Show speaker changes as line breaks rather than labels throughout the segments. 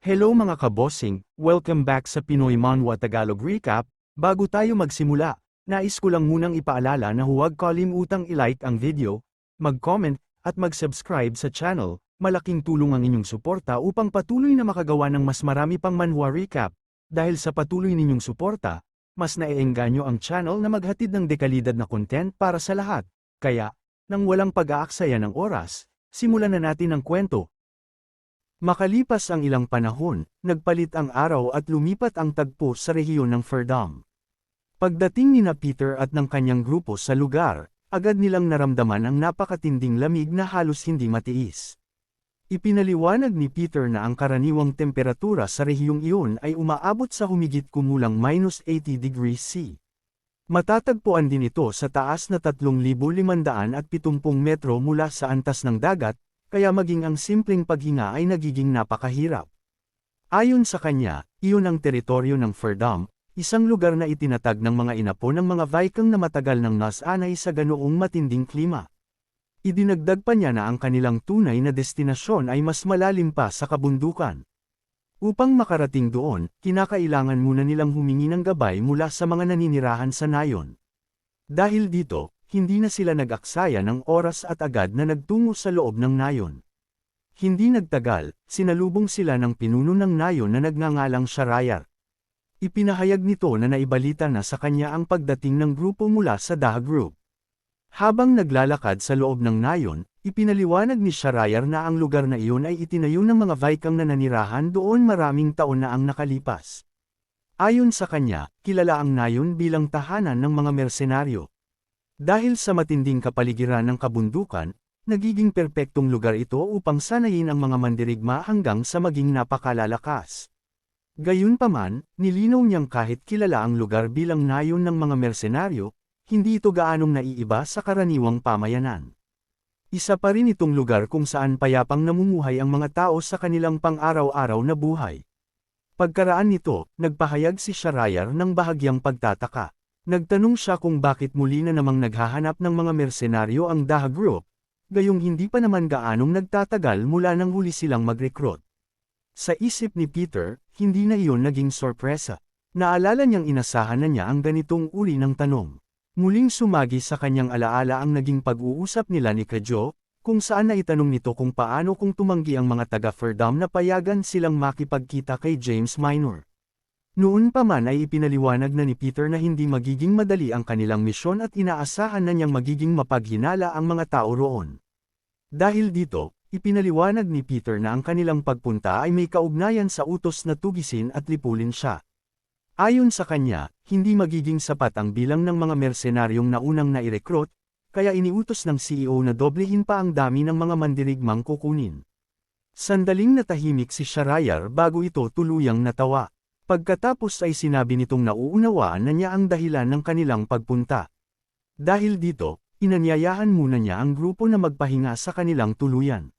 Hello mga kabossing, welcome back sa Pinoy Manhwa Tagalog Recap. Bago tayo magsimula, nais ko lang munang ipaalala na huwag kalimutang i-like ang video, mag-comment, at mag-subscribe sa channel. Malaking tulong ang inyong suporta upang patuloy na makagawa ng mas marami pang manhwa recap. Dahil sa patuloy ninyong suporta, mas naiengganyo ang channel na maghatid ng dekalidad na content para sa lahat. Kaya, nang walang pag-aaksaya ng oras, simulan na natin ang kwento. Makalipas ang ilang panahon, nagpalit ang araw at lumipat ang tagpo sa rehiyon ng Ferdam. Pagdating ni Peter at ng kanyang grupo sa lugar, agad nilang naramdaman ang napakatinding lamig na halos hindi matiis. Ipinaliwanag ni Peter na ang karaniwang temperatura sa rehiyong iyon ay umaabot sa humigit kumulang -80 degrees C. Matatagpuan din ito sa taas na 3,570 metro mula sa antas ng dagat, kaya maging ang simpleng paghinga ay nagiging napakahirap. Ayon sa kanya, iyon ang teritoryo ng Ferdam, isang lugar na itinatag ng mga inapo ng mga Viking na matagal nang nasanay sa ganoong matinding klima. Idinagdag pa niya na ang kanilang tunay na destinasyon ay mas malalim pa sa kabundukan. Upang makarating doon, kinakailangan muna nilang humingi ng gabay mula sa mga naninirahan sa nayon. Dahil dito, hindi na sila nag-aksaya ng oras at agad na nagtungo sa loob ng nayon. Hindi nagtagal, sinalubong sila ng pinuno ng nayon na nagngangalang Sharayar. Ipinahayag nito na naibalita na sa kanya ang pagdating ng grupo mula sa Daha Group. Habang naglalakad sa loob ng nayon, ipinaliwanag ni Sharayar na ang lugar na iyon ay itinayo ng mga Viking na nanirahan doon maraming taon na ang nakalipas. Ayon sa kanya, kilala ang nayon bilang tahanan ng mga mersenaryo. Dahil sa matinding kapaligiran ng kabundukan, nagiging perpektong lugar ito upang sanayin ang mga mandirigma hanggang sa maging napakalalakas. Gayunpaman, nilinaw niyang kahit kilala ang lugar bilang nayon ng mga mersenaryo, hindi ito gaanong naiiba sa karaniwang pamayanan. Isa pa rin itong lugar kung saan payapang namumuhay ang mga tao sa kanilang pang-araw-araw na buhay. Pagkaraan nito, nagpahayag si Sharayar ng bahagyang pagtataka. Nagtanong siya kung bakit muli na namang naghahanap ng mga mersenaryo ang Daha Group, gayong hindi pa naman gaanong nagtatagal mula nang huli silang mag-recruit. Sa isip ni Peter, hindi na iyon naging sorpresa. Naalala niyang inasahan na niya ang ganitong uri ng tanong. Muling sumagi sa kanyang alaala ang naging pag-uusap nila ni Kajo, kung saan naitanong nito kung paano kung tumanggi ang mga taga-Ferdam na payagan silang makipagkita kay James Minor. Noon pa man ay ipinaliwanag na ni Peter na hindi magiging madali ang kanilang misyon at inaasahan na niyang magiging mapaghinala ang mga tao roon. Dahil dito, ipinaliwanag ni Peter na ang kanilang pagpunta ay may kaugnayan sa utos na tugisin at lipulin siya. Ayon sa kanya, hindi magiging sapat ang bilang ng mga mersenaryong naunang nairekrut, kaya iniutos ng CEO na doblehin pa ang dami ng mga mandirigmang kukunin. Sandaling natahimik si Sharayar bago ito tuluyang natawa. Pagkatapos ay sinabi nitong nauunawaan na niya ang dahilan ng kanilang pagpunta. Dahil dito, inanyayahan muna niya ang grupo na magpahinga sa kanilang tuluyan.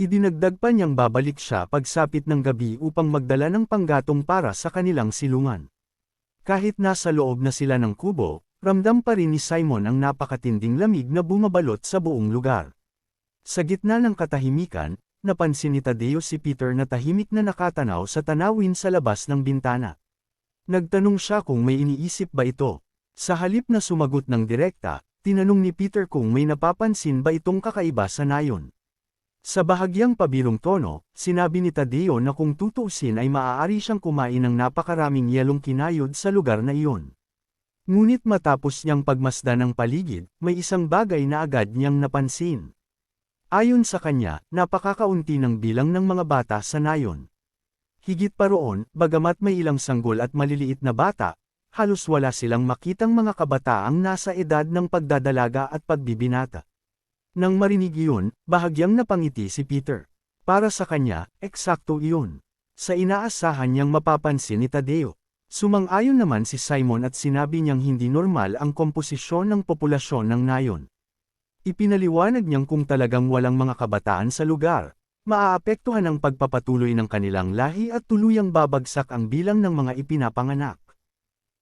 Idinagdag pa niyang babalik siya pagsapit ng gabi upang magdala ng panggatong para sa kanilang silungan. Kahit nasa loob na sila ng kubo, ramdam pa rin ni Simon ang napakatinding lamig na bumabalot sa buong lugar. Sa gitna ng katahimikan, napansin ni Tadeo si Peter na tahimik na nakatanaw sa tanawin sa labas ng bintana. Nagtanong siya kung may iniisip ba ito. Sa halip na sumagot ng direkta, tinanong ni Peter kung may napapansin ba itong kakaiba sa nayon. Sa bahagyang pabirong tono, sinabi ni Tadeo na kung tutuusin ay maaari siyang kumain ng napakaraming yelong kinayod sa lugar na iyon. Ngunit matapos niyang pagmasdan ng paligid, may isang bagay na agad niyang napansin. Ayon sa kanya, napakakaunti ng bilang ng mga bata sa nayon. Higit pa roon, bagamat may ilang sanggol at maliliit na bata, halos wala silang makitang mga kabataang nasa edad ng pagdadalaga at pagbibinata. Nang marinig iyon, bahagyang napangiti si Peter. Para sa kanya, eksakto iyon. Sa inaasahan niyang mapapansin ni Tadeo. Sumang-ayon naman si Simon at sinabi niyang hindi normal ang komposisyon ng populasyon ng nayon. Ipinaliwanag niyang kung talagang walang mga kabataan sa lugar, maaapektuhan ang pagpapatuloy ng kanilang lahi at tuluyang babagsak ang bilang ng mga ipinapanganak.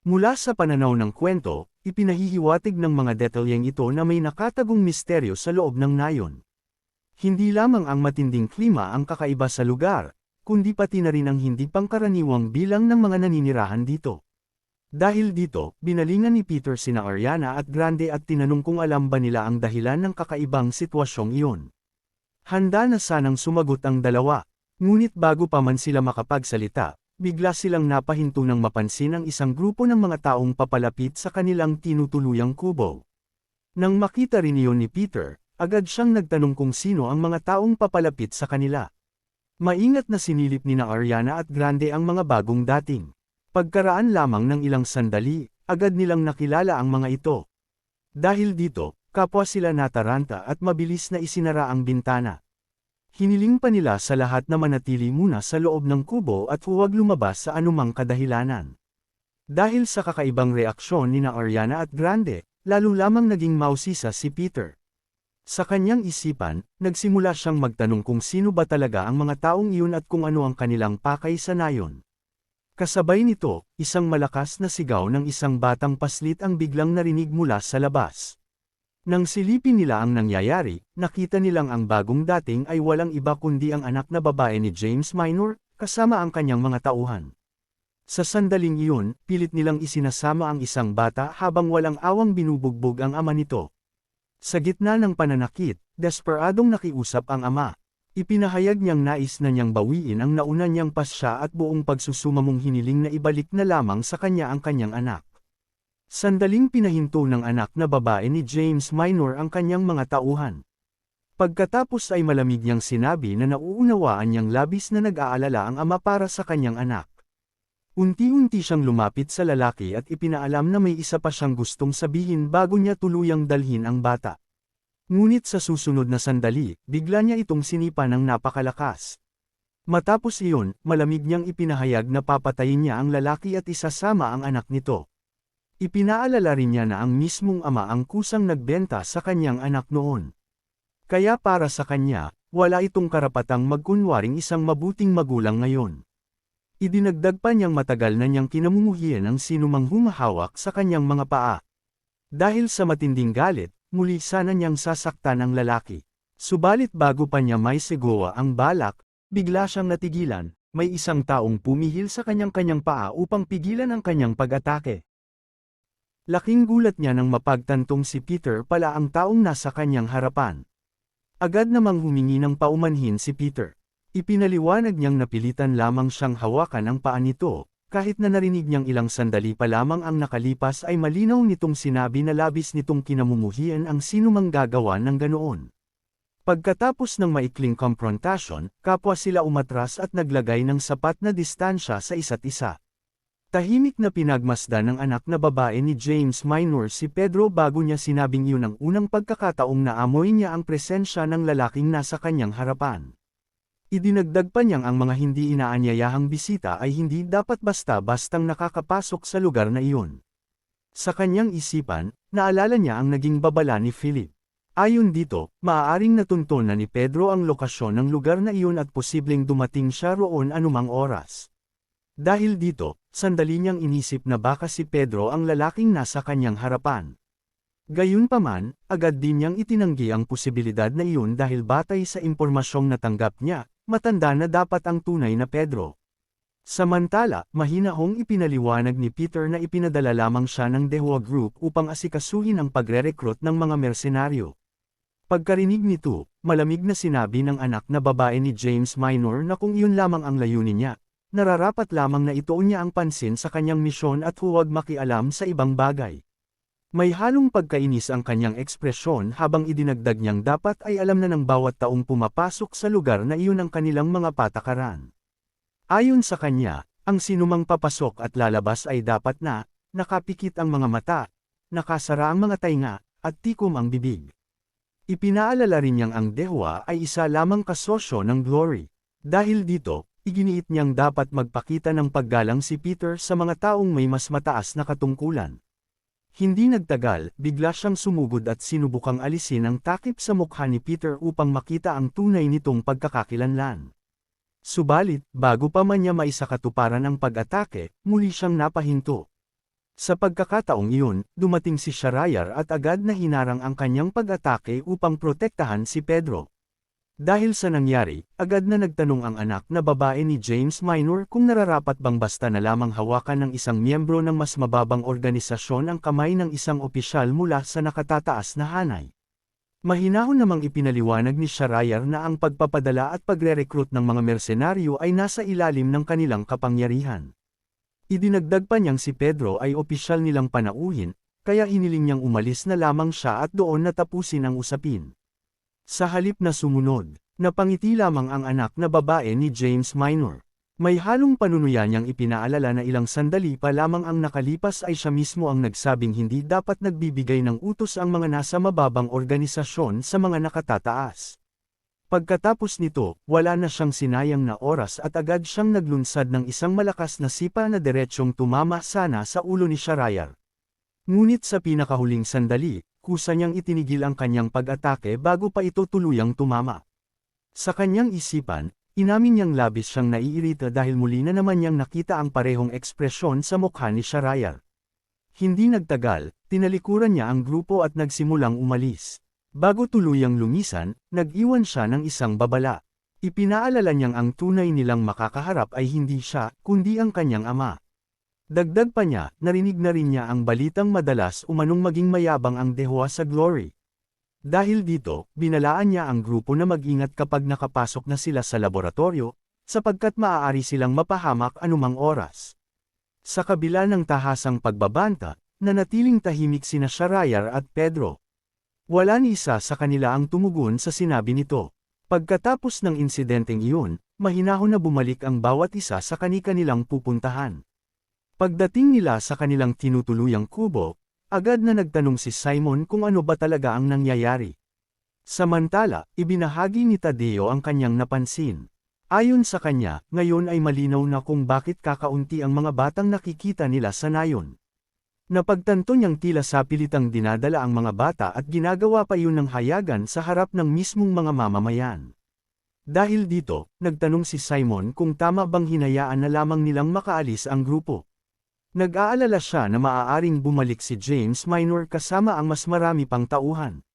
Mula sa pananaw ng kwento, ipinahihiwatig ng mga detalyeng ito na may nakatagong misteryo sa loob ng nayon. Hindi lamang ang matinding klima ang kakaiba sa lugar, kundi pati na rin ang hindi pangkaraniwang bilang ng mga naninirahan dito. Dahil dito, binalingan ni Peter sina Ariana at Grande at tinanong kung alam ba nila ang dahilan ng kakaibang sitwasyong iyon. Handa na sanang sumagot ang dalawa, ngunit bago pa man sila makapagsalita, bigla silang napahinto nang mapansin ang isang grupo ng mga taong papalapit sa kanilang tinutuluyang kubo. Nang makita rin iyon ni Peter, agad siyang nagtanong kung sino ang mga taong papalapit sa kanila. Maingat na sinilip ni na Ariana at Grande ang mga bagong dating. Pagkaraan lamang ng ilang sandali, agad nilang nakilala ang mga ito. Dahil dito, kapwa sila nataranta at mabilis na isinara ang bintana. Hiniling pa nila sa lahat na manatili muna sa loob ng kubo at huwag lumabas sa anumang kadahilanan. Dahil sa kakaibang reaksyon ni na Ariana at Grande, lalo lamang naging mausisa si Peter. Sa kanyang isipan, nagsimula siyang magtanong kung sino ba talaga ang mga taong iyon at kung ano ang kanilang pakay sa nayon. Kasabay nito, isang malakas na sigaw ng isang batang paslit ang biglang narinig mula sa labas. Nang silipin nila ang nangyayari, nakita nilang ang bagong dating ay walang iba kundi ang anak na babae ni James Minor, kasama ang kanyang mga tauhan. Sa sandaling iyon, pilit nilang isinasama ang isang bata habang walang awang binubugbog ang ama nito. Sa gitna ng pananakit, desperadong nakiusap ang ama. Ipinahayag niyang nais na niyang bawiin ang nauna niyang pasya at buong pagsusumamong hiniling na ibalik na lamang sa kanya ang kanyang anak. Sandaling pinahinto ng anak na babae ni James Minor ang kanyang mga tauhan. Pagkatapos ay malamig niyang sinabi na nauunawaan niyang labis na nag-aalala ang ama para sa kanyang anak. Unti-unti siyang lumapit sa lalaki at ipinaalam na may isa pa siyang gustong sabihin bago niya tuluyang dalhin ang bata. Ngunit sa susunod na sandali, bigla niya itong sinipa ng napakalakas. Matapos iyon, malamig niyang ipinahayag na papatayin niya ang lalaki at isasama ang anak nito. Ipinaalala rin niya na ang mismong ama ang kusang nagbenta sa kanyang anak noon. Kaya para sa kanya, wala itong karapatang magkunwaring isang mabuting magulang ngayon. Idinagdag pa niyang matagal na niyang kinamumuhian ang sinumang humahawak sa kanyang mga paa. Dahil sa matinding galit, muli sana niyang sasaktan ang lalaki. Subalit bago pa niya may sigawa ang balak, bigla siyang natigilan, may isang taong pumihil sa kanyang paa upang pigilan ang kanyang pag-atake. Laking gulat niya nang mapagtantong si Peter pala ang taong nasa kanyang harapan. Agad namang humingi ng paumanhin si Peter. Ipinaliwanag niyang napilitan lamang siyang hawakan ang paa nito. Kahit na narinig niyang ilang sandali pa lamang ang nakalipas ay malinaw nitong sinabi na labis nitong kinamumuhian ang sinumang gagawa ng ganoon. Pagkatapos ng maikling komprontasyon, kapwa sila umatras at naglagay ng sapat na distansya sa isa't isa. Tahimik na pinagmasdan ng anak na babae ni James Minor si Pedro bago niya sinabing yun ang unang pagkakataong naamoy niya ang presensya ng lalaking nasa kanyang harapan. Idinagdag pa niyang ang mga hindi inaanyayahang bisita ay hindi dapat basta-bastang nakakapasok sa lugar na iyon. Sa kanyang isipan, naalala niya ang naging babala ni Philip. Ayon dito, maaaring natunton na ni Pedro ang lokasyon ng lugar na iyon at posibleng dumating siya roon anumang oras. Dahil dito, sandali niyang inisip na baka si Pedro ang lalaking nasa kanyang harapan. Gayunpaman, agad din niyang itinanggi ang posibilidad na iyon dahil batay sa impormasyong natanggap niya, matanda na dapat ang tunay na Pedro. Samantala, mahinahong ipinaliwanag ni Peter na ipinadala lamang siya ng Dehua Group upang asikasuhin ang pagre-recruit ng mga mersenaryo. Pagkarinig nito, malamig na sinabi ng anak na babae ni James Minor na kung iyon lamang ang layunin niya, nararapat lamang na ituon niya ang pansin sa kanyang misyon at huwag makialam sa ibang bagay. May halong pagkainis ang kanyang ekspresyon habang idinagdag niyang dapat ay alam na ng bawat taong pumapasok sa lugar na iyon ang kanilang mga patakaran. Ayon sa kanya, ang sinumang papasok at lalabas ay dapat na, nakapikit ang mga mata, nakasara ang mga tainga, at tikom ang bibig. Ipinaalala rin niyang ang Dehua ay isa lamang kasosyo ng Glory. Dahil dito, iginiit niyang dapat magpakita ng paggalang si Peter sa mga taong may mas mataas na katungkulan. Hindi nagtagal, bigla siyang sumugod at sinubukang alisin ang takip sa mukha ni Peter upang makita ang tunay nitong pagkakakilanlan. Subalit, bago pa man niya maisakatuparan ang pag-atake, muli siyang napahinto. Sa pagkakataong iyon, dumating si Shariar at agad na hinarang ang kanyang pag-atake upang protektahan si Pedro. Dahil sa nangyari, agad na nagtanong ang anak na babae ni James Minor kung nararapat bang basta na lamang hawakan ng isang miyembro ng mas mababang organisasyon ang kamay ng isang opisyal mula sa nakatataas na hanay. Mahinahon namang ipinaliwanag ni Shahryar na ang pagpapadala at pagre-recruit ng mga mersenaryo ay nasa ilalim ng kanilang kapangyarihan. Idinagdag pa niyang si Pedro ay opisyal nilang panauhin, kaya hiniling niyang umalis na lamang siya at doon na tapusin ang usapin. Sa halip na sumunod, napangiti lamang ang anak na babae ni James Minor. May halong panunuyan niyang ipinaalala na ilang sandali pa lamang ang nakalipas ay siya mismo ang nagsabing hindi dapat nagbibigay ng utos ang mga nasa mababang organisasyon sa mga nakatataas. Pagkatapos nito, wala na siyang sinayang na oras at agad siyang naglunsad ng isang malakas na sipa na diretsyong tumama sana sa ulo ni Shahryar. Ngunit sa pinakahuling sandali, kusa niyang itinigil ang kanyang pag-atake bago pa ito tuluyang tumama. Sa kanyang isipan, inamin niyang labis siyang naiirita dahil muli na naman niyang nakita ang parehong ekspresyon sa mukha ni Shahryar. Hindi nagtagal, tinalikuran niya ang grupo at nagsimulang umalis. Bago tuluyang lumisan, nag-iwan siya ng isang babala. Ipinaalala niyang ang tunay nilang makakaharap ay hindi siya, kundi ang kanyang ama. Dagdag pa niya, narinig na rin niya ang balitang madalas umanong maging mayabang ang Dehwa sa Glory. Dahil dito, binalaan niya ang grupo na mag-ingat kapag nakapasok na sila sa laboratorio, sapagkat maaari silang mapahamak anumang oras. Sa kabila ng tahasang pagbabanta, nanatiling tahimik sina Shahryar at Pedro. Wala ni isa sa kanila ang tumugon sa sinabi nito. Pagkatapos ng insidenteng iyon, mahinahon na bumalik ang bawat isa sa kani-kanilang pupuntahan. Pagdating nila sa kanilang tinutuluyang kubo, agad na nagtanong si Simon kung ano ba talaga ang nangyayari. Samantala, ibinahagi ni Tadeo ang kanyang napansin. Ayon sa kanya, ngayon ay malinaw na kung bakit kakaunti ang mga batang nakikita nila sa nayon. Napagtanto niyang tila sapilitang dinadala ang mga bata at ginagawa pa iyon ng hayagan sa harap ng mismong mga mamamayan. Dahil dito, nagtanong si Simon kung tama bang hinayaan na lamang nilang makaalis ang grupo. Nag-aalala siya na maaaring bumalik si James Minor kasama ang mas marami pang tauhan.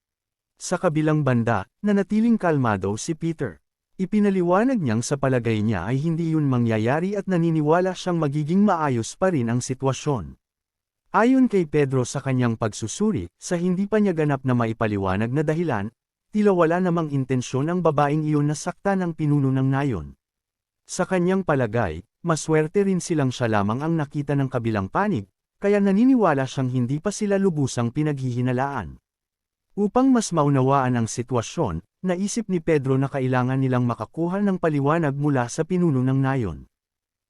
Sa kabilang banda, nanatiling kalmado si Peter. Ipinaliwanag niyang sa palagay niya ay hindi yun mangyayari at naniniwala siyang magiging maayos pa rin ang sitwasyon. Ayon kay Pedro sa kanyang pagsusuri, sa hindi pa niya ganap na maipaliwanag na dahilan, tila wala namang intensyon ang babaeng iyon na saktan ang pinuno ng nayon. Sa kanyang palagay, maswerte rin silang siya lamang ang nakita ng kabilang panig, kaya naniniwala siyang hindi pa sila lubusang pinaghihinalaan. Upang mas maunawaan ang sitwasyon, naisip ni Pedro na kailangan nilang makakuha ng paliwanag mula sa pinuno ng nayon.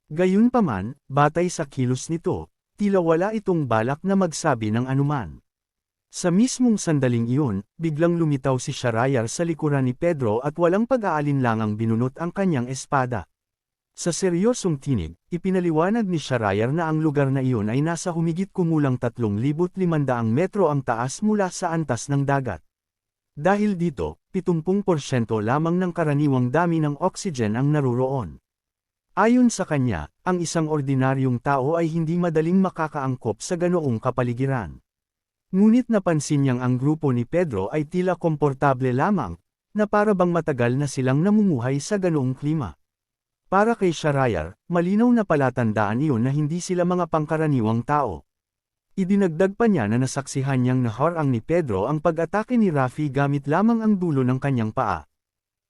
Gayunpaman, batay sa kilos nito, tila wala itong balak na magsabi ng anuman. Sa mismong sandaling iyon, biglang lumitaw si Shahryar sa likuran ni Pedro at walang pag-aalinlangang binunot ang kanyang espada. Sa seryosong tinig, ipinaliwanag ni Shahryar na ang lugar na iyon ay nasa humigit kumulang 3,500 metro ang taas mula sa antas ng dagat. Dahil dito, 70% lamang ng karaniwang dami ng oxygen ang naruroon. Ayon sa kanya, ang isang ordinaryong tao ay hindi madaling makakaangkop sa ganoong kapaligiran. Ngunit napansin niyang ang grupo ni Pedro ay tila komportable lamang, na para bang matagal na silang namumuhay sa ganoong klima. Para kay Shahryar, malinaw na palatandaan iyon na hindi sila mga pangkaraniwang tao. Idinagdag pa niya na nasaksihan niyang naharang ni Pedro ang pag-atake ni Rafi gamit lamang ang dulo ng kanyang paa.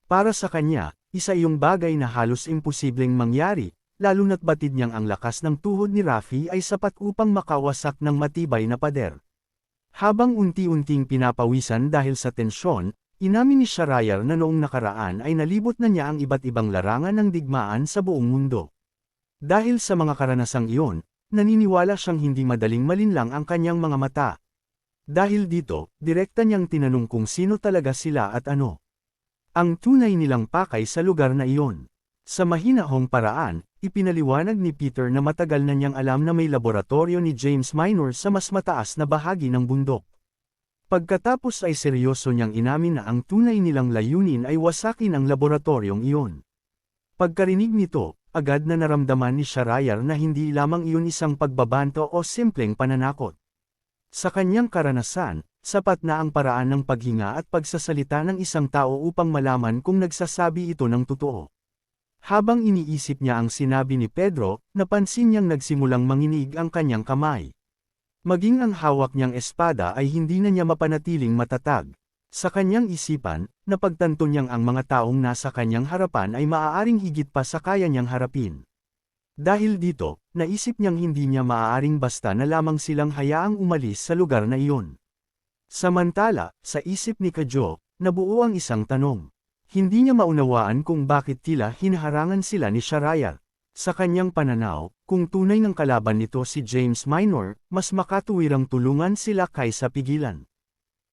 Para sa kanya, isa iyong bagay na halos imposibleng mangyari, lalo na't batid niyang ang lakas ng tuhod ni Rafi ay sapat upang makawasak ng matibay na pader. Habang unti-unting pinapawisan dahil sa tensyon, inamin ni Shahryar na noong nakaraan ay nalibot na niya ang iba't ibang larangan ng digmaan sa buong mundo. Dahil sa mga karanasang iyon, naniniwala siyang hindi madaling malinlang ang kanyang mga mata. Dahil dito, direkta niyang tinanong kung sino talaga sila at ano ang tunay nilang pakay sa lugar na iyon. Sa mahinahong paraan, ipinaliwanag ni Peter na matagal na niyang alam na may laboratorio ni James Minor sa mas mataas na bahagi ng bundok. Pagkatapos ay seryoso niyang inamin na ang tunay nilang layunin ay wasakin ang laboratoryong iyon. Pagkarinig nito, agad na naramdaman ni Shahryar na hindi lamang iyon isang pagbabanto o simpleng pananakot. Sa kanyang karanasan, sapat na ang paraan ng paghinga at pagsasalita ng isang tao upang malaman kung nagsasabi ito ng totoo. Habang iniisip niya ang sinabi ni Pedro, napansin niyang nagsimulang manginig ang kanyang kamay. Maging ang hawak niyang espada ay hindi na niya mapanatiling matatag. Sa kanyang isipan, napagtanto niyang ang mga taong nasa kanyang harapan ay maaaring higit pa sa kaya niyang harapin. Dahil dito, naisip niyang hindi niya maaaring basta na lamang silang hayaang umalis sa lugar na iyon. Samantala, sa isip ni Kajok, nabuo ang isang tanong. Hindi niya maunawaan kung bakit tila hinaharangan sila ni Shahrayar. Sa kanyang pananaw, kung tunay ng kalaban nito si James Minor, mas makatuwirang tulungan sila kaysa pigilan.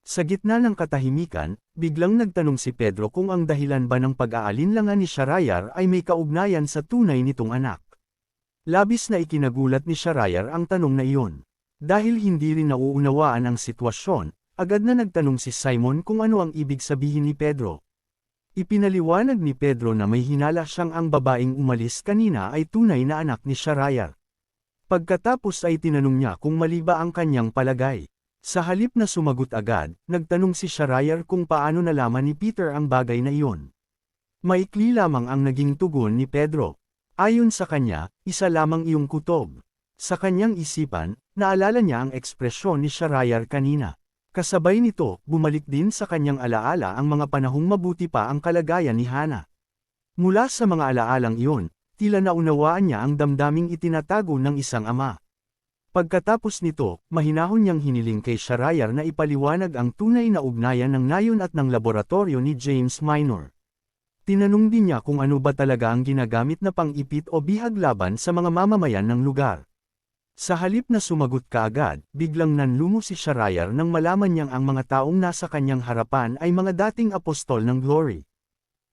Sa gitna ng katahimikan, biglang nagtanong si Pedro kung ang dahilan ba ng pag-aalinlangan ni Shahrayar ay may kaugnayan sa tunay nitong anak. Labis na ikinagulat ni Shahrayar ang tanong na iyon. Dahil hindi rin nauunawaan ang sitwasyon, agad na nagtanong si Simon kung ano ang ibig sabihin ni Pedro. Ipinaliwanag ni Pedro na may hinala siyang ang babaeng umalis kanina ay tunay na anak ni Shahrayar. Pagkatapos ay tinanong niya kung mali ba ang kanyang palagay. Sa halip na sumagot agad, nagtanong si Shahrayar kung paano nalaman ni Peter ang bagay na iyon. Maikli lamang ang naging tugon ni Pedro. Ayon sa kanya, isa lamang iyong kutob. Sa kanyang isipan, naalala niya ang ekspresyon ni Shahrayar kanina. Kasabay nito, bumalik din sa kanyang alaala ang mga panahong mabuti pa ang kalagayan ni Hana. Mula sa mga alaalang iyon, tila naunawaan niya ang damdaming itinatago ng isang ama. Pagkatapos nito, mahinahon niyang hiniling kay Shahrayar na ipaliwanag ang tunay na ugnayan ng nayon at ng laboratorio ni James Minor. Tinanong din niya kung ano ba talaga ang ginagamit na pang-ipit o bihag laban sa mga mamamayan ng lugar. Sa halip na sumagot kaagad, biglang nanlumo si Shahrayar nang malaman niyang ang mga taong nasa kanyang harapan ay mga dating apostol ng glory.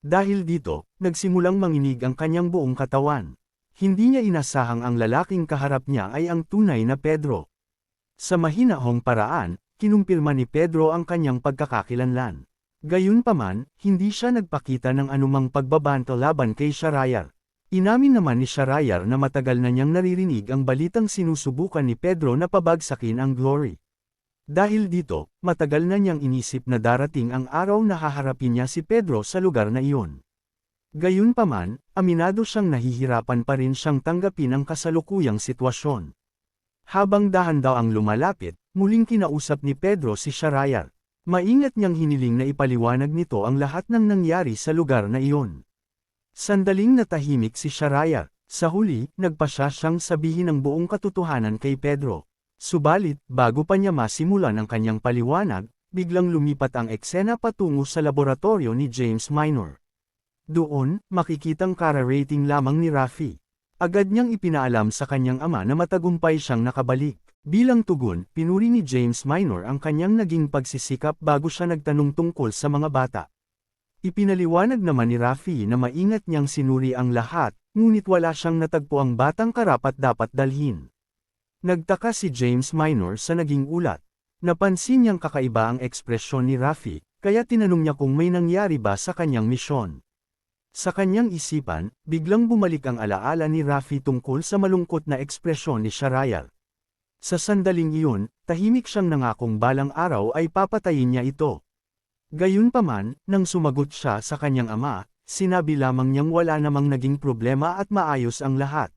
Dahil dito, nagsimulang manginig ang kanyang buong katawan. Hindi niya inasahang ang lalaking kaharap niya ay ang tunay na Pedro. Sa mahinahong paraan, kinumpirma ni Pedro ang kanyang pagkakakilanlan. Gayunpaman, hindi siya nagpakita ng anumang pagbabanto laban kay Shahrayar. Inamin naman ni Shahrayar na matagal na niyang naririnig ang balitang sinusubukan ni Pedro na pabagsakin ang glory. Dahil dito, matagal na niyang inisip na darating ang araw na haharapin niya si Pedro sa lugar na iyon. Gayunpaman, aminado siyang nahihirapan pa rin siyang tanggapin ang kasalukuyang sitwasyon. Habang dahan-daw ang lumalapit, muling kinausap ni Pedro si Shahrayar. Maingat niyang hiniling na ipaliwanag nito ang lahat ng nangyari sa lugar na iyon. Sandaling natahimik si Shahrayar. Sa huli, nagpasya siyang sabihin ang buong katotohanan kay Pedro. Subalit, bago pa niya masimulan ang kanyang paliwanag, biglang lumipat ang eksena patungo sa laboratorio ni James Minor. Doon, makikitang kararating lamang ni Rafi. Agad niyang ipinaalam sa kanyang ama na matagumpay siyang nakabalik. Bilang tugon, pinuri ni James Minor ang kanyang naging pagsisikap bago siya nagtanong tungkol sa mga bata. Ipinaliwanag naman ni Rafi na maingat niyang sinuri ang lahat, ngunit wala siyang natagpo ang batang karapat-dapat dalhin. Nagtaka si James Minor sa naging ulat. Napansin niyang kakaiba ang ekspresyon ni Rafi, kaya tinanong niya kung may nangyari ba sa kanyang misyon. Sa kanyang isipan, biglang bumalik ang alaala ni Rafi tungkol sa malungkot na ekspresyon ni Shahrayar. Sa sandaling iyon, tahimik siyang nangakong balang araw ay papatayin niya ito. Gayunpaman, nang sumagot siya sa kanyang ama, sinabi lamang niyang wala namang naging problema at maayos ang lahat.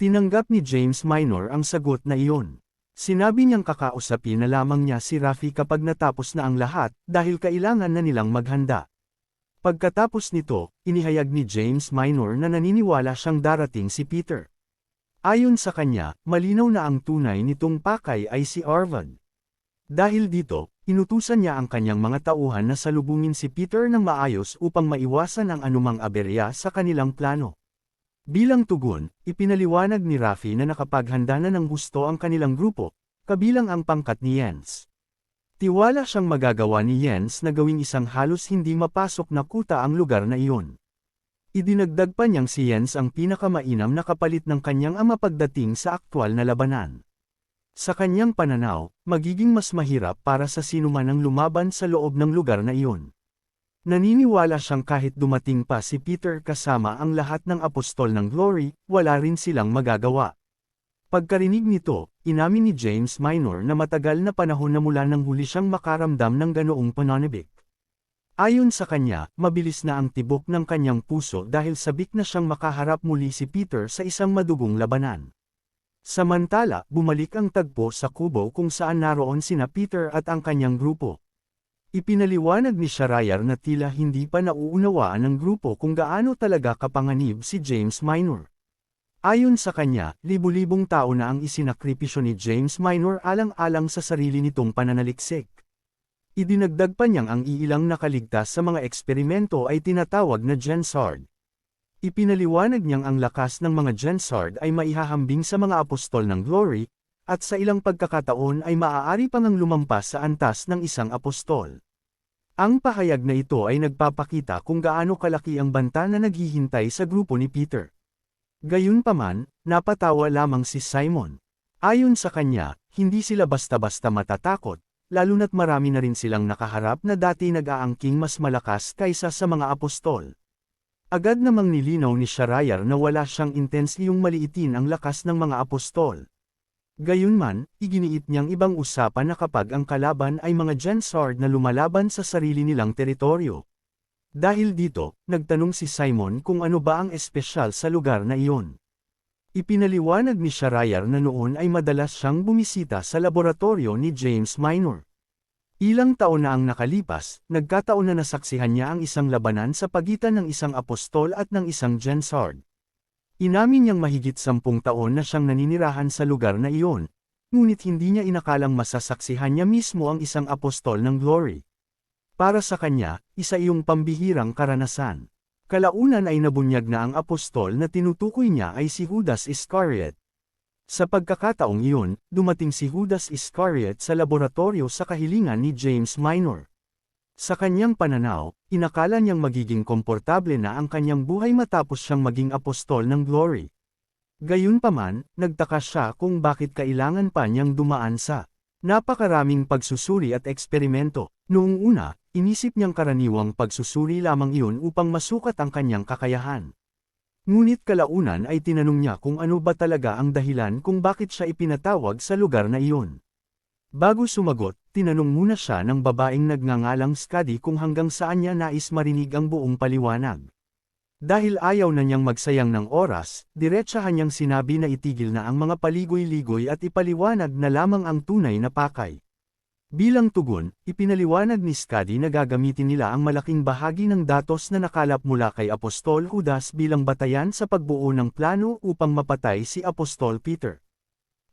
Tinanggap ni James Minor ang sagot na iyon. Sinabi niyang kakausapin na lamang niya si Rafi kapag natapos na ang lahat, dahil kailangan na nilang maghanda. Pagkatapos nito, inihayag ni James Minor na naniniwala siyang darating si Peter. Ayon sa kanya, malinaw na ang tunay nitong pakay ay si Arvad. Dahil dito, inutusan niya ang kanyang mga tauhan na salubungin si Peter ng maayos upang maiwasan ang anumang aberya sa kanilang plano. Bilang tugon, ipinaliwanag ni Rafi na nakapaghanda na ng husto ang kanilang grupo, kabilang ang pangkat ni Jens. Tiwala siyang magagawa ni Jens na gawing isang halos hindi mapasok na kuta ang lugar na iyon. Idinagdag pa niyang si Jens ang pinakamainam na kapalit ng kanyang ama pagdating sa aktwal na labanan. Sa kanyang pananaw, magiging mas mahirap para sa sinuman ang lumaban sa loob ng lugar na iyon. Naniniwala siyang kahit dumating pa si Peter kasama ang lahat ng apostol ng glory, wala rin silang magagawa. Pagkarinig nito, inamin ni James Minor na matagal na panahon na mula nang huli siyang makaramdam ng ganoong pananabik. Ayon sa kanya, mabilis na ang tibok ng kanyang puso dahil sabik na siyang makaharap muli si Peter sa isang madugong labanan. Samantala, bumalik ang tagpo sa kubo kung saan naroon sina Peter at ang kanyang grupo. Ipinaliwanag ni Schreier na tila hindi pa nauunawaan ng grupo kung gaano talaga kapanganib si James Minor. Ayon sa kanya, libu-libong tao na ang isinakripisyo ni James Minor alang-alang sa sarili nitong pananaliksik. Idinagdag pa niyang ang iilang nakaligtas sa mga eksperimento ay tinatawag na Gensard. Ipinaliwanag niyang ang lakas ng mga Gensard ay maihahambing sa mga apostol ng glory, at sa ilang pagkakataon ay maaari pang ang lumampas sa antas ng isang apostol. Ang pahayag na ito ay nagpapakita kung gaano kalaki ang banta na naghihintay sa grupo ni Peter. Gayunpaman, napatawa lamang si Simon. Ayon sa kanya, hindi sila basta-basta matatakot, lalo na't marami na rin silang nakaharap na dati nag-aangking mas malakas kaysa sa mga apostol. Agad namang nilinaw ni Schreier na wala siyang intensyong maliitin ang lakas ng mga apostol. Gayunman, iginiit niyang ibang usapan na kapag ang kalaban ay mga Gensard na lumalaban sa sarili nilang teritoryo. Dahil dito, nagtanong si Simon kung ano ba ang espesyal sa lugar na iyon. Ipinaliwanag ni Schreier na noon ay madalas siyang bumisita sa laboratorio ni James Minor. Ilang taon na ang nakalipas, nagkataon na nasaksihan niya ang isang labanan sa pagitan ng isang apostol at ng isang Gensard. Inamin niyang mahigit 10 taon na siyang naninirahan sa lugar na iyon, ngunit hindi niya inakalang masasaksihan niya mismo ang isang apostol ng glory. Para sa kanya, isa iyong pambihirang karanasan. Kalaunan ay nabunyag na ang apostol na tinutukoy niya ay si Judas Iscariot. Sa pagkakataong iyon, dumating si Judas Iscariot sa laboratorio sa kahilingan ni James Minor. Sa kanyang pananaw, inakala niyang magiging komportable na ang kanyang buhay matapos siyang maging apostol ng glory. Gayunpaman, nagtaka siya kung bakit kailangan pa niyang dumaan sa napakaraming pagsusuri at eksperimento. Noong una, inisip niyang karaniwang pagsusuri lamang iyon upang masukat ang kanyang kakayahan. Ngunit kalaunan ay tinanong niya kung ano ba talaga ang dahilan kung bakit siya ipinatawag sa lugar na iyon. Bago sumagot, tinanong muna siya ng babaeng nagngangalang Scuddy kung hanggang saan niya nais marinig ang buong paliwanag. Dahil ayaw na niyang magsayang ng oras, diretsahan niyang sinabi na itigil na ang mga paligoy-ligoy at ipaliwanag na lamang ang tunay na pakay. Bilang tugon, ipinaliwanag ni Scuddy na gagamitin nila ang malaking bahagi ng datos na nakalap mula kay Apostol Judas bilang batayan sa pagbuo ng plano upang mapatay si Apostol Peter.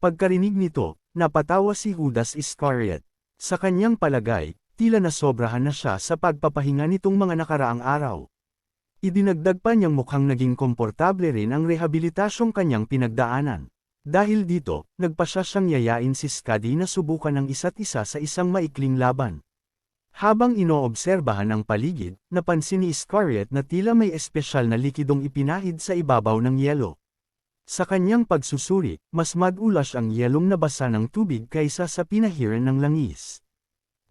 Pagkarinig nito, napatawa si Judas Iscariot. Sa kanyang palagay, tila nasobrahan na siya sa pagpapahinga nitong mga nakaraang araw. Idinagdag pa niyang mukhang naging komportable rin ang rehabilitasyong kanyang pinagdaanan. Dahil dito, nagpasya siyang yayain si Scuddy na subukan ang isa't isa sa isang maikling laban. Habang inoobserbahan ang paligid, napansin ni Iscariot na tila may espesyal na likidong ipinahid sa ibabaw ng yelo. Sa kanyang pagsusuri, mas madulas ang yelong nabasa ng tubig kaysa sa pinahiran ng langis.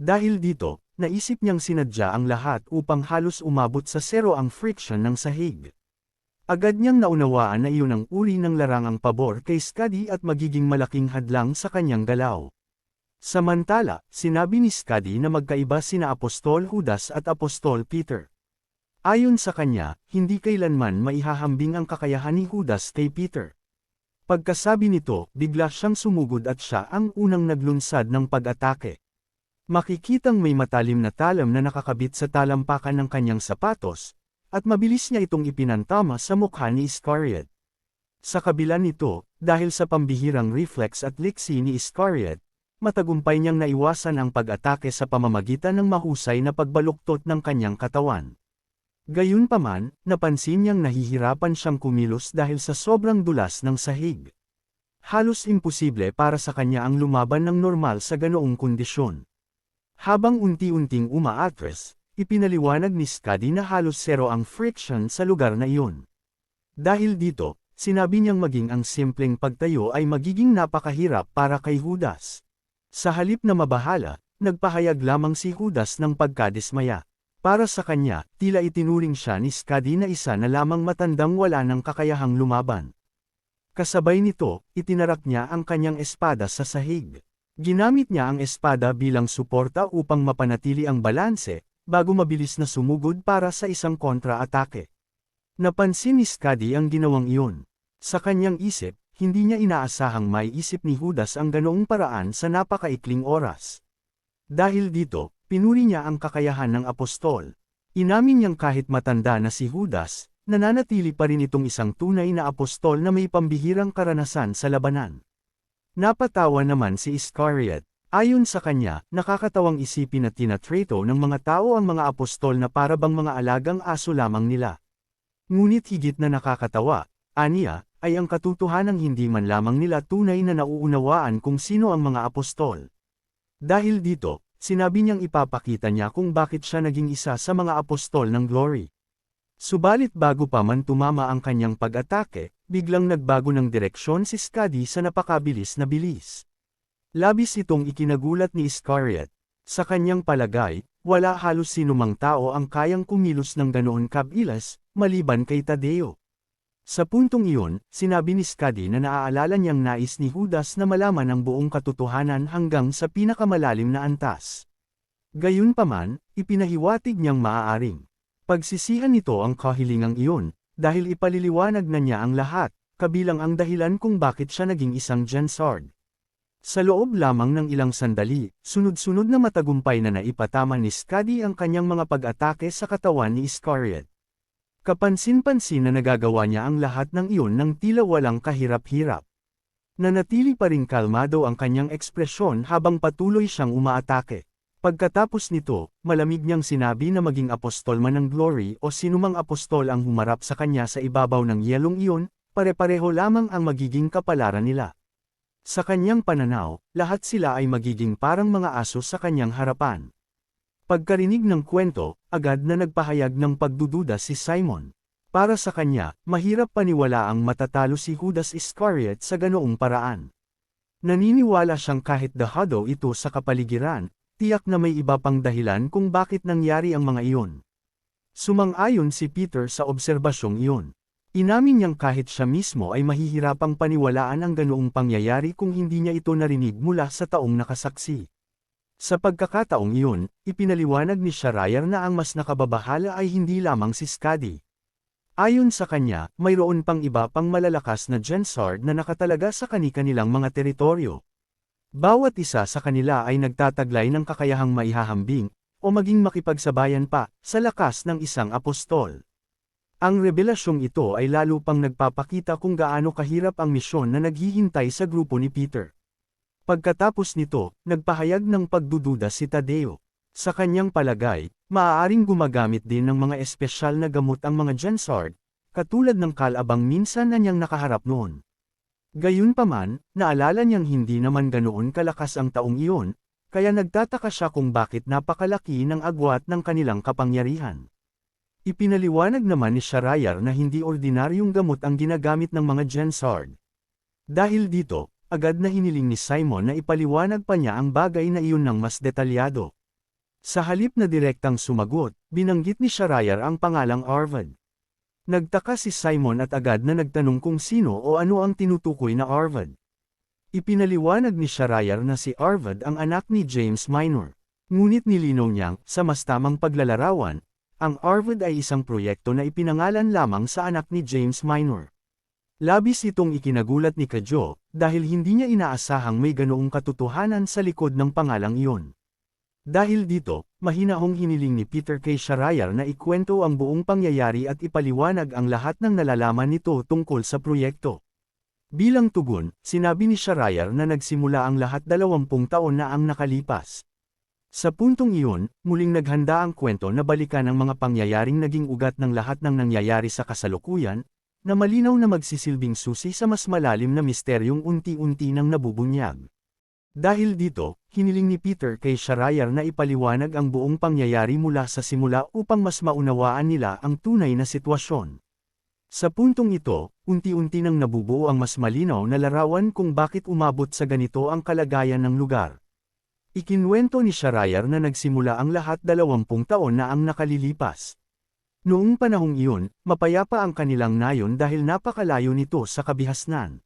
Dahil dito, naisip niyang sinadya ang lahat upang halos umabot sa zero ang friction ng sahig. Agad niyang naunawaan na iyon ang uri ng larangang pabor kay Scuddy at magiging malaking hadlang sa kanyang galaw. Samantala, sinabi ni Scuddy na magkaiba sina Apostol Judas at Apostol Peter. Ayon sa kanya, hindi kailanman maihahambing ang kakayahan ni Judas kay Peter. Pagkasabi nito, bigla siyang sumugod at siya ang unang naglunsad ng pag-atake. Makikitang may matalim na talam na nakakabit sa talampakan ng kanyang sapatos, at mabilis niya itong ipinantama sa mukha ni Iscariot. Sa kabila nito, dahil sa pambihirang reflex at liksi ni Iscariot, matagumpay niyang naiwasan ang pag-atake sa pamamagitan ng mahusay na pagbaluktot ng kanyang katawan. Gayunpaman, napansin niyang nahihirapan siyang kumilos dahil sa sobrang dulas ng sahig. Halos imposible para sa kanya ang lumaban ng normal sa ganoong kondisyon. Habang unti-unting umaatres, ipinaliwanag ni Scuddy na halos zero ang friction sa lugar na iyon. Dahil dito, sinabi niyang maging ang simpleng pagtayo ay magiging napakahirap para kay Judas. Sa halip na mabahala, nagpahayag lamang si Judas ng pagkadismaya. Para sa kanya, tila itinuring siya ni Scuddy na isa na lamang matandang wala ng kakayahang lumaban. Kasabay nito, itinarak niya ang kanyang espada sa sahig. Ginamit niya ang espada bilang suporta upang mapanatili ang balanse, bago mabilis na sumugod para sa isang kontra-atake. Napansin ni Skadi ang ginawang iyon. Sa kanyang isip, hindi niya inaasahang may isip ni Judas ang ganoong paraan sa napakaikling oras. Dahil dito, pinuri niya ang kakayahan ng apostol. Inamin niyang kahit matanda na si Judas, nananatili pa rin itong isang tunay na apostol na may pambihirang karanasan sa labanan. Napatawa naman si Iscariot. Ayon sa kanya, nakakatawang isipin na tinatrato ng mga tao ang mga apostol na parabang mga alagang aso lamang nila. Ngunit higit na nakakatawa, aniya, ay ang katotohanang hindi man lamang nila tunay na nauunawaan kung sino ang mga apostol. Dahil dito, sinabi niyang ipapakita niya kung bakit siya naging isa sa mga apostol ng glory. Subalit bago pa man tumama ang kanyang pag-atake, biglang nagbago ng direksyon si Skadi sa napakabilis na bilis. Labis itong ikinagulat ni Iscariot. Sa kanyang palagay, wala halos sinumang tao ang kayang kumilos ng ganoon kabilis, maliban kay Tadeo. Sa puntong iyon, sinabi ni Skadi na naaalala niyang nais ni Judas na malaman ang buong katotohanan hanggang sa pinakamalalim na antas. Gayunpaman, ipinahiwatig niyang maaaring pagsisihan nito ang kahilingang iyon, dahil ipaliliwanag na niya ang lahat, kabilang ang dahilan kung bakit siya naging isang Gensard. Sa loob lamang ng ilang sandali, sunod-sunod na matagumpay na naipatama ni Skadi ang kanyang mga pag-atake sa katawan ni Iscariot. Kapansin-pansin na nagagawa niya ang lahat ng iyon ng tila walang kahirap-hirap. Nanatili pa ring kalmado ang kanyang ekspresyon habang patuloy siyang umaatake. Pagkatapos nito, malamig niyang sinabi na maging apostol man ng glory o sinumang apostol ang humarap sa kanya sa ibabaw ng yelong iyon, pare-pareho lamang ang magiging kapalaran nila. Sa kanyang pananaw, lahat sila ay magiging parang mga aso sa kanyang harapan. Pagkarinig ng kwento, agad na nagpahayag ng pagdududa si Simon. Para sa kanya, mahirap paniwalaang matatalo si Judas Iscariot sa ganoong paraan. Naniniwala siyang kahit dahado ito sa kapaligiran, tiyak na may iba pang dahilan kung bakit nangyari ang mga iyon. Sumang-ayon si Peter sa obserbasyong iyon. Inamin niyang kahit siya mismo ay mahihirapang paniwalaan ang ganoong pangyayari kung hindi niya ito narinig mula sa taong nakasaksi. Sa pagkakataong iyon, ipinaliwanag ni Schreier na ang mas nakababahala ay hindi lamang si Skadi. Ayon sa kanya, mayroon pang iba pang malalakas na Gensard na nakatalaga sa kani-kanilang mga teritoryo. Bawat isa sa kanila ay nagtataglay ng kakayahang maihahambing, o maging makipagsabayan pa, sa lakas ng isang apostol. Ang revelasyong ito ay lalo pang nagpapakita kung gaano kahirap ang misyon na naghihintay sa grupo ni Peter. Pagkatapos nito, nagpahayag ng pagdududa si Tadeo. Sa kanyang palagay, maaaring gumagamit din ng mga espesyal na gamot ang mga Gensard, katulad ng kalabang minsan na niyang nakaharap noon. Gayunpaman, naalala niyang hindi naman ganoon kalakas ang taong iyon, kaya nagtataka siya kung bakit napakalaki ng agwat ng kanilang kapangyarihan. Ipinaliwanag naman ni Schreier na hindi ordinaryong gamot ang ginagamit ng mga Gensard. Dahil dito, agad na hiniling ni Simon na ipaliwanag pa niya ang bagay na iyon ng mas detalyado. Sa halip na direktang sumagot, binanggit ni Schreier ang pangalang Arvad. Nagtaka si Simon at agad na nagtanong kung sino o ano ang tinutukoy na Arvad. Ipinaliwanag ni Schreier na si Arvad ang anak ni James Minor. Ngunit nilinaw niyang, sa mas tamang paglalarawan, ang Arvad ay isang proyekto na ipinangalan lamang sa anak ni James Minor. Labis itong ikinagulat ni Kajo, dahil hindi niya inaasahang may ganoong katotohanan sa likod ng pangalang iyon. Dahil dito, mahinahong hiniling ni Peter kay Schreier na ikwento ang buong pangyayari at ipaliwanag ang lahat ng nalalaman nito tungkol sa proyekto. Bilang tugon, sinabi ni Schreier na nagsimula ang lahat 20 taon na ang nakalipas. Sa puntong iyon, muling naghanda ang kwento na balikan ang mga pangyayaring naging ugat ng lahat ng nangyayari sa kasalukuyan, na malinaw na magsisilbing susi sa mas malalim na misteryong unti-unti nang nabubunyag. Dahil dito, hiniling ni Peter kay Schreier na ipaliwanag ang buong pangyayari mula sa simula upang mas maunawaan nila ang tunay na sitwasyon. Sa puntong ito, unti-unti nang nabubuo ang mas malinaw na larawan kung bakit umabot sa ganito ang kalagayan ng lugar. Ikinwento ni Schreier na nagsimula ang lahat 20 taon na ang nakalilipas. Noong panahong iyon, mapayapa ang kanilang nayon dahil napakalayo nito sa kabihasnan.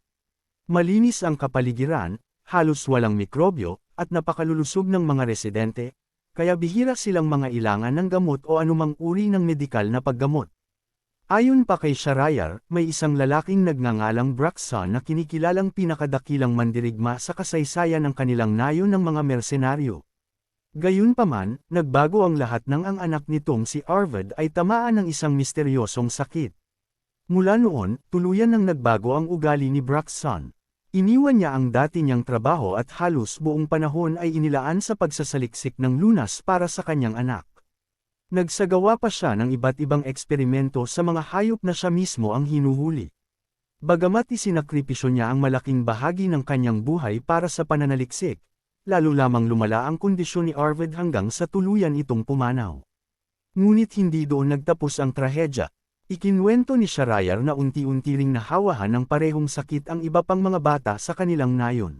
Malinis ang kapaligiran, halos walang mikrobyo, at napakalulusog ng mga residente, kaya bihira silang mga ilangan ng gamot o anumang uri ng medikal na paggamot. Ayon pa kay Shahrayar, may isang lalaking nagngangalang Braxton na kinikilalang pinakadakilang mandirigma sa kasaysayan ng kanilang nayon ng mga mersenaryo. Gayunpaman, nagbago ang lahat nang ang anak nitong si Arvid ay tamaan ng isang misteryosong sakit. Mula noon, tuluyan nang nagbago ang ugali ni Braxton. Iniwan niya ang dati niyang trabaho at halos buong panahon ay inilaan sa pagsasaliksik ng lunas para sa kanyang anak. Nagsagawa pa siya ng iba't ibang eksperimento sa mga hayop na siya mismo ang hinuhuli. Bagamat isinakripisyo niya ang malaking bahagi ng kanyang buhay para sa pananaliksik, lalo lamang lumala ang kondisyon ni Arvid hanggang sa tuluyan itong pumanaw. Ngunit hindi doon nagtapos ang trahedya. Ikinwento ni Shahrayar na unti-unti ring nahawahan ng parehong sakit ang iba pang mga bata sa kanilang nayon.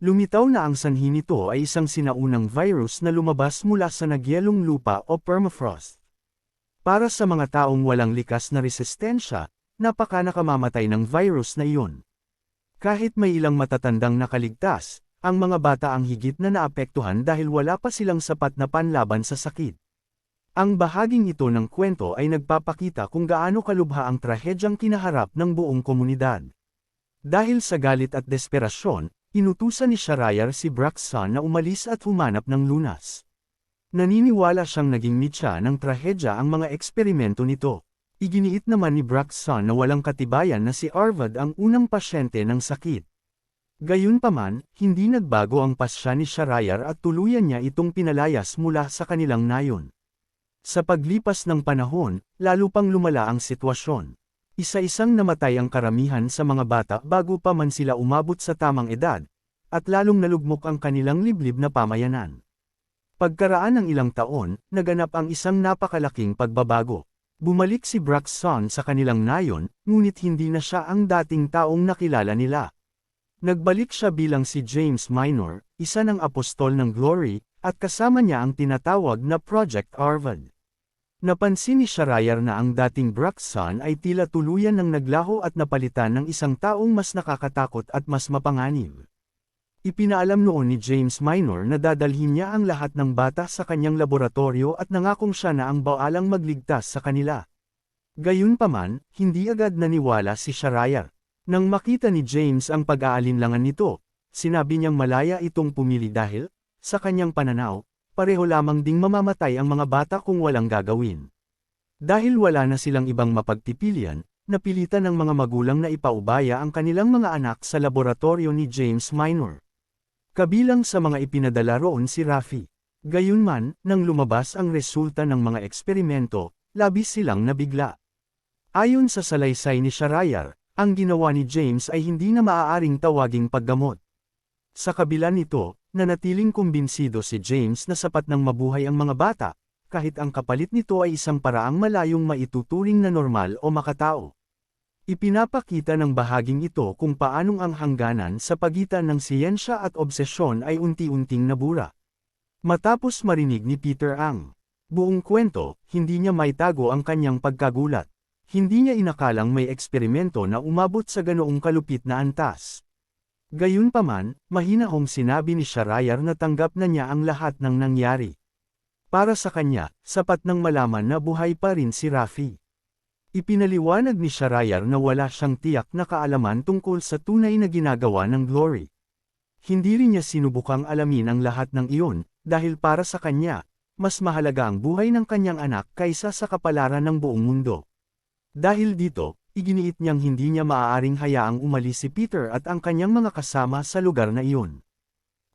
Lumitaw na ang sanhi nito ay isang sinaunang virus na lumabas mula sa nagyelong lupa o permafrost. Para sa mga taong walang likas na resistensya, napakanakamamatay ng virus na iyon. Kahit may ilang matatandang nakaligtas, ang mga bata ang higit na naapektuhan dahil wala pa silang sapat na panlaban sa sakit. Ang bahaging ito ng kwento ay nagpapakita kung gaano kalubha ang trahedyang kinaharap ng buong komunidad. Dahil sa galit at desperasyon, inutusan ni Shahrayar si Braxton na umalis at humanap ng lunas. Naniniwala siyang naging mitya ng trahedya ang mga eksperimento nito. Iginiit naman ni Braxton na walang katibayan na si Arvid ang unang pasyente ng sakit. Gayunpaman, hindi nagbago ang pasya ni Shahrayar at tuluyan niya itong pinalayas mula sa kanilang nayon. Sa paglipas ng panahon, lalo pang lumala ang sitwasyon. Isa-isang namatay ang karamihan sa mga bata bago pa man sila umabot sa tamang edad, at lalong nalugmok ang kanilang liblib na pamayanan. Pagkaraan ng ilang taon, naganap ang isang napakalaking pagbabago. Bumalik si Braxton sa kanilang nayon, ngunit hindi na siya ang dating taong nakilala nila. Nagbalik siya bilang si James Minor, isa ng apostol ng Glory, at kasama niya ang tinatawag na Project Arvid. Napansin ni Shahrayar na ang dating Braxton ay tila tuluyan ng naglaho at napalitan ng isang taong mas nakakatakot at mas mapanganib. Ipinaalam noon ni James Minor na dadalhin niya ang lahat ng bata sa kanyang laboratorio at nangakong siya na ang bawalang magligtas sa kanila. Gayunpaman, hindi agad naniwala si Shahrayar. Nang makita ni James ang pag-aalinlangan nito, sinabi niyang malaya itong pumili dahil, sa kanyang pananaw, pareho lamang ding mamamatay ang mga bata kung walang gagawin. Dahil wala na silang ibang mapagpipilian, napilitan ng mga magulang na ipaubaya ang kanilang mga anak sa laboratorio ni James Minor. Kabilang sa mga ipinadala roon si Rafi. Gayunman, nang lumabas ang resulta ng mga eksperimento, labis silang nabigla. Ayon sa salaysay ni Shahrayar, ang ginawa ni James ay hindi na maaaring tawaging paggamot. Sa kabila nito, nanatiling kumbinsido si James na sapat ng mabuhay ang mga bata, kahit ang kapalit nito ay isang paraang malayong maituturing na normal o makatao. Ipinapakita ng bahaging ito kung paanong ang hangganan sa pagitan ng siyensya at obsesyon ay unti-unting nabura. Matapos marinig ni Peter ang buong kwento, hindi niya maitago ang kanyang pagkagulat. Hindi niya inakalang may eksperimento na umabot sa ganoong kalupit na antas. Gayunpaman, mahinahong sinabi ni Shahrayar na tanggap na niya ang lahat ng nangyari. Para sa kanya, sapat nang malaman na buhay pa rin si Rafi. Ipinaliwanag ni Shahrayar na wala siyang tiyak na kaalaman tungkol sa tunay na ginagawa ng Glory. Hindi rin niya sinubukang alamin ang lahat ng iyon, dahil para sa kanya, mas mahalaga ang buhay ng kanyang anak kaysa sa kapalaran ng buong mundo. Dahil dito, iginiit niyang hindi niya maaaring hayaang umalis si Peter at ang kanyang mga kasama sa lugar na iyon.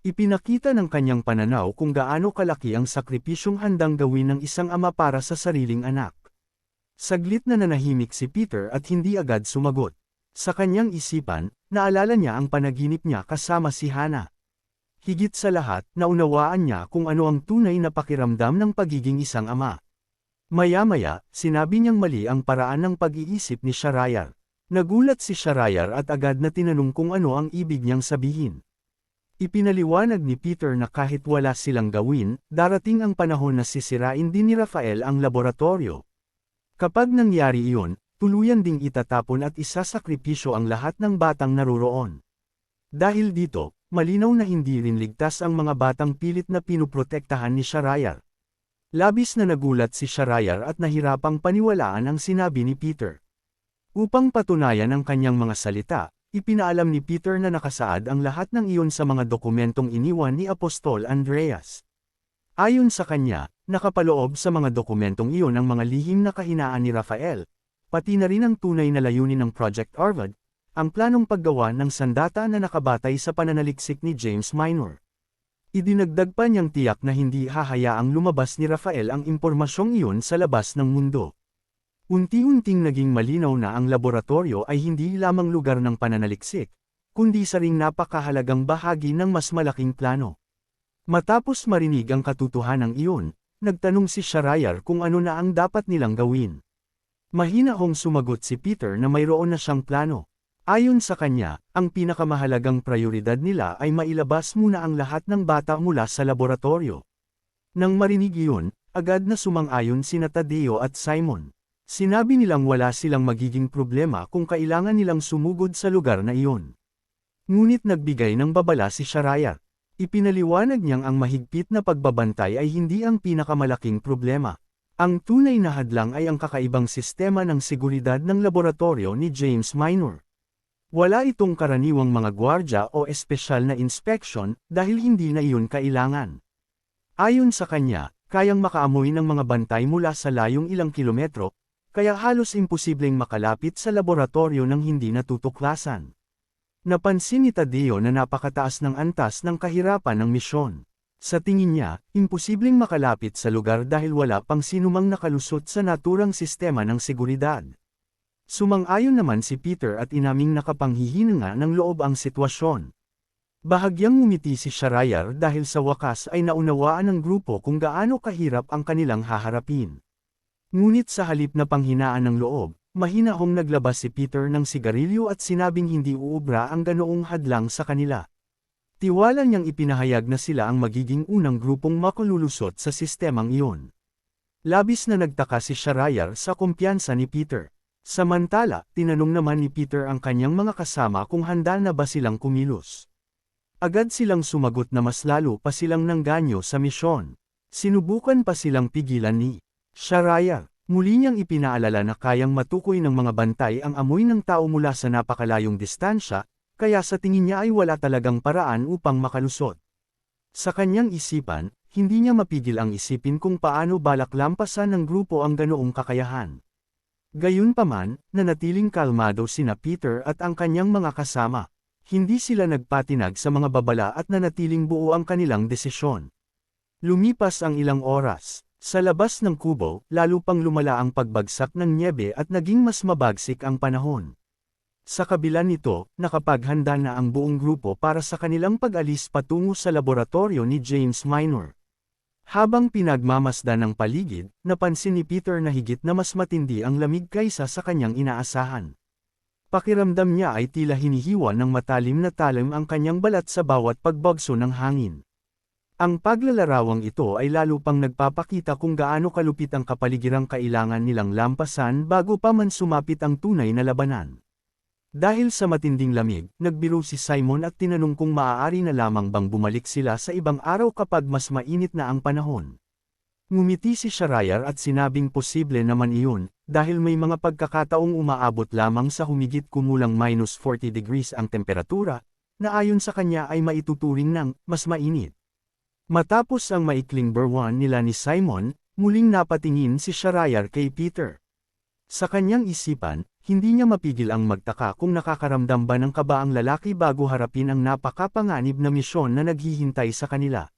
Ipinakita ng kanyang pananaw kung gaano kalaki ang sakripisyong handang gawin ng isang ama para sa sariling anak. Saglit na nanahimik si Peter at hindi agad sumagot. Sa kanyang isipan, naalala niya ang panaginip niya kasama si Hannah. Higit sa lahat, naunawaan niya kung ano ang tunay na pakiramdam ng pagiging isang ama. Maya-maya, sinabi niyang mali ang paraan ng pag-iisip ni Shahrayar. Nagulat si Shahrayar at agad na tinanong kung ano ang ibig niyang sabihin. Ipinaliwanag ni Peter na kahit wala silang gawin, darating ang panahon na sisirain din ni Rafael ang laboratorio. Kapag nangyari iyon, tuluyan ding itatapon at isasakripisyo ang lahat ng batang naroroon. Dahil dito, malinaw na hindi rin ligtas ang mga batang pilit na pinuprotektahan ni Shahryar. Labis na nagulat si Shahryar at nahirapang paniwalaan ang sinabi ni Peter. Upang patunayan ang kanyang mga salita, ipinaalam ni Peter na nakasaad ang lahat ng iyon sa mga dokumentong iniwan ni Apostol Andreas. Ayon sa kanya, nakapaloob sa mga dokumentong iyon ang mga lihim na kahinaan ni Rafael, pati na rin ang tunay na layunin ng Project Arvad, ang planong paggawa ng sandata na nakabatay sa pananaliksik ni James Minor. Idinagdag pa niyang tiyak na hindi hahayaang lumabas ni Rafael ang impormasyong iyon sa labas ng mundo. Unti-unting naging malinaw na ang laboratorio ay hindi lamang lugar ng pananaliksik, kundi sa ring napakahalagang bahagi ng mas malaking plano. Matapos marinig ang katotohanan iyon, nagtanong si Shahryar kung ano na ang dapat nilang gawin. Mahinahong sumagot si Peter na mayroon na siyang plano. Ayon sa kanya, ang pinakamahalagang prioridad nila ay mailabas muna ang lahat ng bata mula sa laboratorio. Nang marinig iyon, agad na sumang-ayon sina Tadeo at Simon. Sinabi nilang wala silang magiging problema kung kailangan nilang sumugod sa lugar na iyon. Ngunit nagbigay ng babala si Shahryar. Ipinaliwanag niyang ang mahigpit na pagbabantay ay hindi ang pinakamalaking problema. Ang tunay na hadlang ay ang kakaibang sistema ng seguridad ng laboratorio ni James Minor. Wala itong karaniwang mga gwardya o espesyal na inspeksyon dahil hindi na iyon kailangan. Ayon sa kanya, kayang makaamoy ng mga bantay mula sa layong ilang kilometro, kaya halos imposibleng makalapit sa laboratorio ng hindi natutuklasan. Napansin ni Tadeo na napakataas ng antas ng kahirapan ng misyon. Sa tingin niya, imposibleng makalapit sa lugar dahil wala pang sinumang nakalusot sa naturang sistema ng seguridad. Sumang-ayon naman si Peter at inaming nakapanghihinanga ng loob ang sitwasyon. Bahagyang ngumiti si Shahryar dahil sa wakas ay naunawaan ng grupo kung gaano kahirap ang kanilang haharapin. Ngunit sa halip na panghinaan ng loob, mahinahong naglabas si Peter ng sigarilyo at sinabing hindi uubra ang ganoong hadlang sa kanila. Tiwala niyang ipinahayag na sila ang magiging unang grupong makalululusot sa sistemang iyon. Labis na nagtaka si Shahryar sa kumpiyansa ni Peter. Samantala, tinanong naman ni Peter ang kanyang mga kasama kung handa na ba silang kumilos. Agad silang sumagot na mas lalo pa silang nangganyo sa misyon. Sinubukan pa silang pigilan ni Shahryar. Muli niyang ipinaalala na kayang matukoy ng mga bantay ang amoy ng tao mula sa napakalayong distansya, kaya sa tingin niya ay wala talagang paraan upang makalusot. Sa kanyang isipan, hindi niya mapigil ang isipin kung paano balak lampasan ng grupo ang ganoong kakayahan. Gayunpaman, nanatiling kalmado sina Peter at ang kanyang mga kasama. Hindi sila nagpatinag sa mga babala at nanatiling buo ang kanilang desisyon. Lumipas ang ilang oras. Sa labas ng kubo, lalo pang lumala ang pagbagsak ng nyebe at naging mas mabagsik ang panahon. Sa kabila nito, nakapaghanda na ang buong grupo para sa kanilang pag-alis patungo sa laboratorio ni James Minor. Habang pinagmamasdan ng paligid, napansin ni Peter na higit na mas matindi ang lamig kaysa sa kanyang inaasahan. Pakiramdam niya ay tila hinihiwa ng matalim na talim ang kanyang balat sa bawat pagbagso ng hangin. Ang paglalarawang ito ay lalo pang nagpapakita kung gaano kalupit ang kapaligirang kailangan nilang lampasan bago pa man sumapit ang tunay na labanan. Dahil sa matinding lamig, nagbiro si Simon at tinanong kung maaari na lamang bang bumalik sila sa ibang araw kapag mas mainit na ang panahon. Ngumiti si Shahryar at sinabing posible naman iyon, dahil may mga pagkakataong umaabot lamang sa humigit kumulang -40 degrees ang temperatura, na ayon sa kanya ay maituturing ng mas mainit. Matapos ang maikling berwan nila ni Simon, muling napatingin si Shahryar kay Peter. Sa kanyang isipan, hindi niya mapigil ang magtaka kung nakakaramdam ba ng kaba ang lalaki bago harapin ang napakapanganib na misyon na naghihintay sa kanila.